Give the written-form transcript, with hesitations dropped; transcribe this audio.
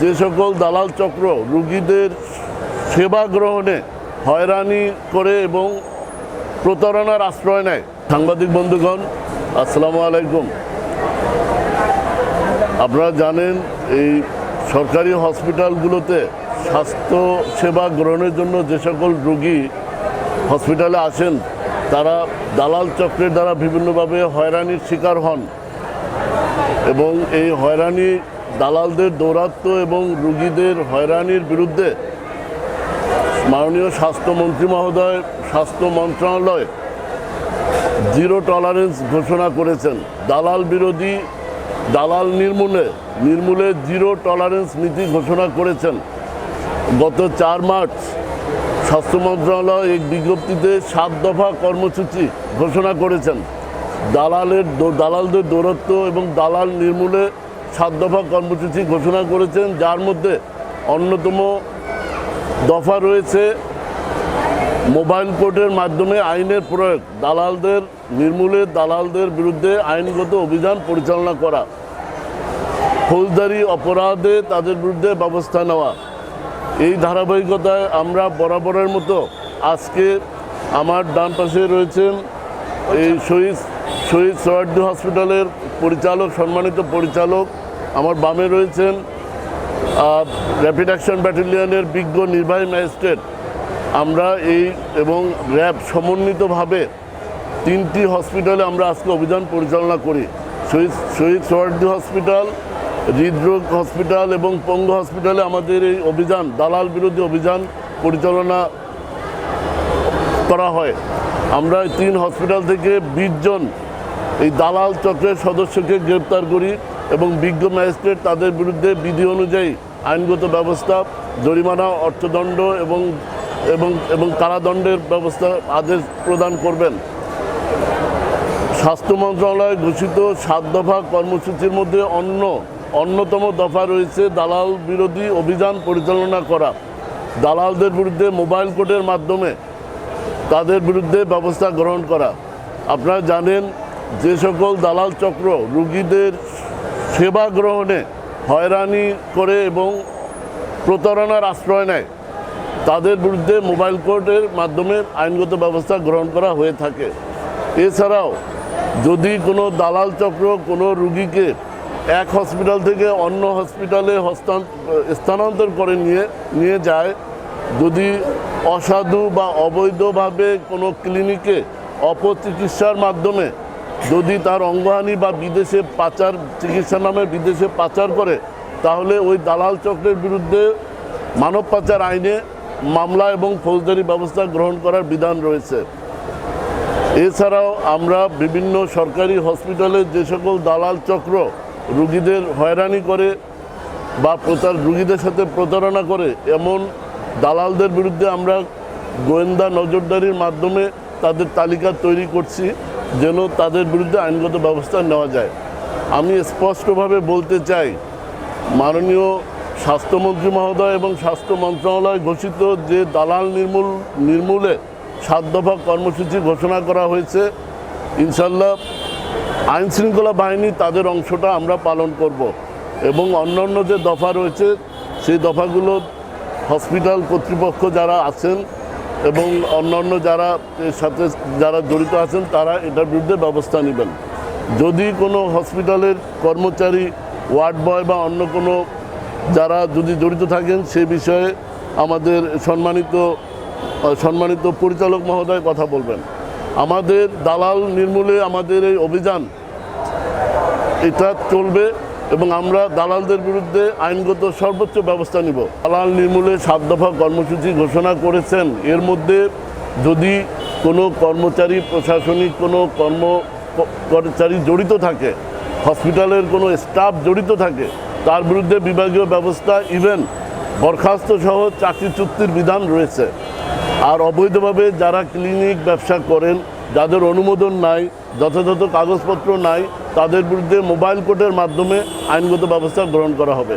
যে সকল দালাল চক্র রোগীদের সেবা গ্রহণে হয়রানি করে এবং প্রতারণার আশ্রয় নেয়। সাংবাদিক বন্ধুগণ, আসসালামু আলাইকুম। আপনারা জানেন, এই সরকারি হসপিটালগুলোতে স্বাস্থ্য সেবা গ্রহণের জন্য যে সকল রোগী হসপিটালে আসেন, তারা দালাল চক্রের দ্বারা বিভিন্নভাবে হয়রানির শিকার হন এবং এই হয়রানি, দালালদের দৌরাত্ম্য এবং রোগীদের হয়রানির বিরুদ্ধে মাননীয় স্বাস্থ্যমন্ত্রী মহোদয়, স্বাস্থ্য মন্ত্রণালয় জিরো টলারেন্স ঘোষণা করেছেন। দালাল বিরোধী, দালাল নির্মূলে জিরো টলারেন্স নীতি ঘোষণা করেছেন। গত 4 মার্চ স্বাস্থ্য মন্ত্রণালয় এক বিজ্ঞপ্তিতে 7 দফা কর্মসূচি ঘোষণা করেছেন। দালালদের দৌরাত্ম্য এবং দালাল নির্মূলে 7 দফা কর্মসূচি ঘোষণা করেছেন, যার মধ্যে অন্যতম দফা রয়েছে মোবাইল কোর্টের মাধ্যমে আইনের প্রয়োগ, দালালদের নির্মূলে দালালদের বিরুদ্ধে আইনগত অভিযান পরিচালনা করা, ফৌজদারি অপরাধে তাদের বিরুদ্ধে ব্যবস্থা নেওয়া। এই ধারাবাহিকতায় আমরা বরাবরের মতো আজকে আমার ডান পাশে রয়েছেন এই শহীদ সোহরাওয়ার্দী হসপিটালের পরিচালক, সম্মানিত পরিচালক। আমার বামে রয়েছেন র্যাপিড অ্যাকশন ব্যাটালিয়নের বিজ্ঞ নির্বাহী ম্যাজিস্ট্রেট। আমরা এই এবং র্যাব সমন্বিতভাবে 3টি হসপিটালে আমরা আজকে অভিযান পরিচালনা করি। শহীদ সোহরাওয়ার্দী হসপিটাল, হৃদরোগ হসপিটাল এবং পঙ্গু হসপিটালে আমাদের এই অভিযান, দালাল বিরোধী অভিযান পরিচালনা করা হয়। আমরা 3 হসপিটাল থেকে 20 জন এই দালাল চক্রের সদস্যকে গ্রেপ্তার করি এবং বিজ্ঞ ম্যাজিস্ট্রেট তাদের বিরুদ্ধে বিধি অনুযায়ী আইনগত ব্যবস্থা, জরিমানা, অর্থদণ্ড এবং কারাদণ্ডের ব্যবস্থা আদেশ প্রদান করবেন। স্বাস্থ্য মন্ত্রণালয় ঘোষিত 7 দফা কর্মসূচির মধ্যে অন্যতম দফা রয়েছে দালাল বিরোধী অভিযান পরিচালনা করা, দালালদের বিরুদ্ধে মোবাইল কোর্টের মাধ্যমে তাদের বিরুদ্ধে ব্যবস্থা গ্রহণ করা। আপনারা জানেন, যে সকল দালাল চক্র রোগীদের সেবা গ্রহণে হয়রানি করে এবং প্রতারণার আশ্রয় নেয়, তাদের বিরুদ্ধে মোবাইল কোর্টের মাধ্যমে আইনগত ব্যবস্থা গ্রহণ করা হয়ে থাকে। এছাড়াও যদি কোনো দালাল চক্র কোনো রোগীকে এক হসপিটাল থেকে অন্য হসপিটালে স্থানান্তর করে নিয়ে যায়, যদি অসাধু বা অবৈধভাবে কোনো ক্লিনিকে অপচিকিৎসার মাধ্যমে যদি তার অঙ্গহানি বা বিদেশে পাচার, চিকিৎসার নামে বিদেশে পাচার করে, তাহলে ওই দালাল চক্রের বিরুদ্ধে মানব পাচার আইনে মামলা এবং ফৌজদারি ব্যবস্থা গ্রহণ করার বিধান রয়েছে। এছাড়াও আমরা বিভিন্ন সরকারি হসপিটালে যে সকল দালাল চক্র রোগীদের হয়রানি করে বা রোগীদের সাথে প্রতারণা করে, এমন দালালদের বিরুদ্ধে আমরা গোয়েন্দা নজরদারির মাধ্যমে তাদের তালিকা তৈরি করছি, যেন তাদের বিরুদ্ধে আইনগত ব্যবস্থা নেওয়া যায়। আমি স্পষ্টভাবে বলতে চাই, মাননীয় স্বাস্থ্যমন্ত্রী মহোদয় এবং স্বাস্থ্য মন্ত্রণালয় ঘোষিত যে দালাল নির্মূলে 7 দফা কর্মসূচি ঘোষণা করা হয়েছে, ইনশাল্লাহ আইন শৃঙ্খলা বাহিনী তাদের অংশটা আমরা পালন করব এবং অন্যান্য যে দফা রয়েছে সেই দফাগুলো হসপিটাল কর্তৃপক্ষ যারা আছেন এবং অন্যান্য যারা এর সাথে যারা জড়িত আছেন, তারা এটার বিরুদ্ধে ব্যবস্থা নেবেন। যদি কোনো হসপিটালের কর্মচারী, ওয়ার্ড বয় বা অন্য কোনো যারা যদি জড়িত থাকেন, সে বিষয়ে আমাদের সম্মানিত পরিচালক মহোদয় কথা বলবেন। আমাদের দালাল নির্মূলে আমাদের এই অভিযান এটা চলবে এবং আমরা দালালদের বিরুদ্ধে আইনগত সর্বোচ্চ ব্যবস্থা নিব। দালাল নির্মূলে 7 দফা কর্মসূচি ঘোষণা করেছেন। এর মধ্যে যদি কোনো কর্মচারী, প্রশাসনিক কোনো কর্মচারী জড়িত থাকে, হসপিটালের কোনো স্টাফ জড়িত থাকে, তার বিরুদ্ধে বিভাগীয় ব্যবস্থা, ইভেন বরখাস্ত সহ চাকরিচ্যুতির বিধান রয়েছে। আর অবৈধভাবে যারা ক্লিনিক ব্যবসা করেন, যাদের অনুমোদন নাই, যথাযথ কাগজপত্র নাই, তাদের বিরুদ্ধে মোবাইল কোর্টের মাধ্যমে আইনগত ব্যবস্থা গ্রহণ করা হবে।